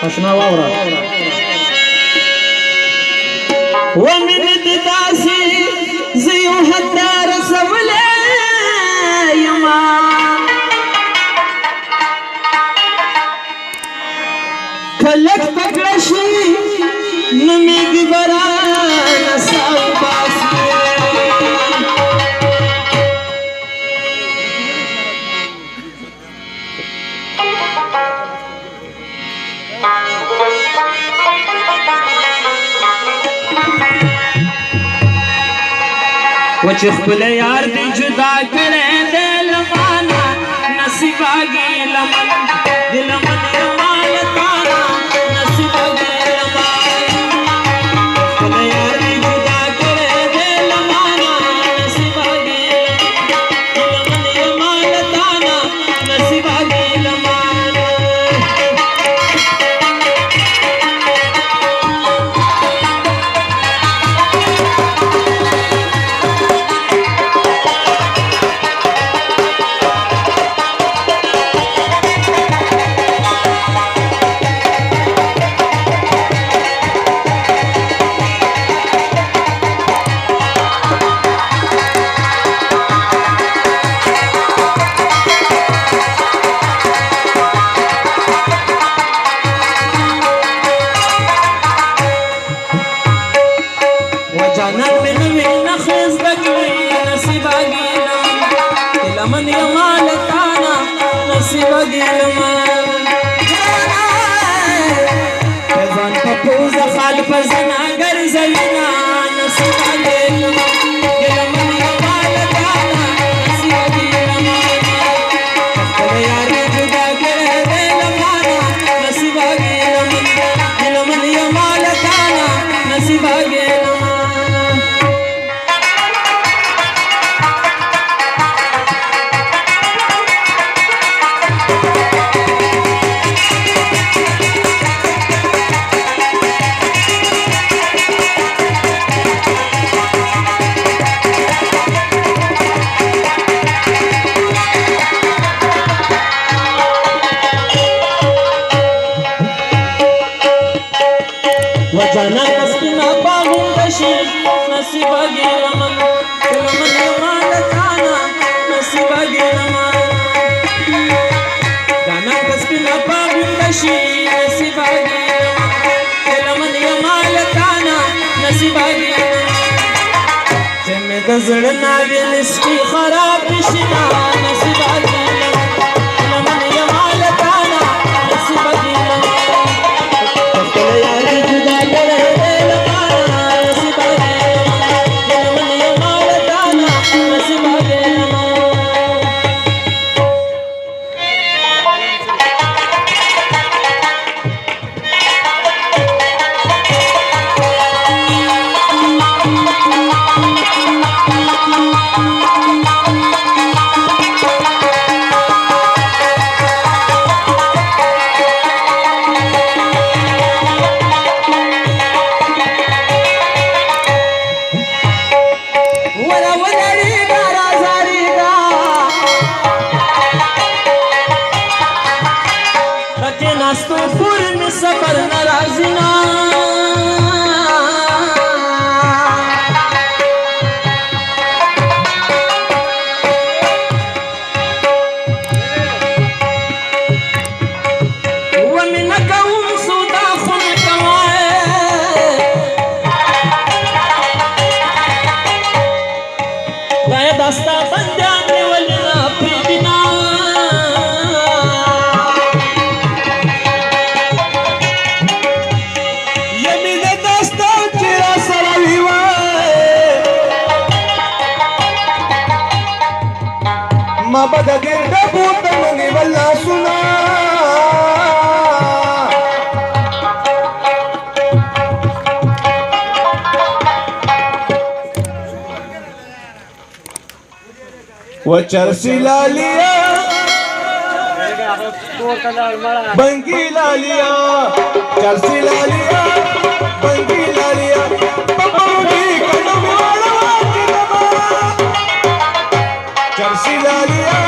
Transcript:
اشنا واورا ومن داسي زيو هدار سولي يما کلک پکړشي نمیږي بران ساو باسي وچ خپل یار دی جدا کړه دل مانا نصیب اگے لمن دل من مال تارا نصیب اگے لمن خپل یار دی جدا کړه دل مانا نصیب اگے دل من مال تارا نصیب اگے لمن يمال تانا نصيب لمن يزان پپوز خالف زنا گرزوینا نصیب لمن لمن يمال تانا نصیب لمن خپل یار جدا کړه دل مانا نصیب لمن لمن يمال تانا نصیب لمن وجانا کسکنا باغون بشی نصیب اگے لمن لمن یمال تانا نصیب اگے لمن جانا کسکنا باغون بشی نصیب اگے لمن یمال تانا نصیب اگے جمع دزڑ ناویل اسکی خراب بشنا نصیب اگے لمن یمال تانا نصیب اگے لمن सफर नाराजिना ومنك ومسودا خلق معي داستا بندان ولنا في بنا ما بدا ګرد بوتن نیولا سنا وچرسی لالیا بنگی لالیا چرسی لالیا بنگی لالیا چرسی لالیا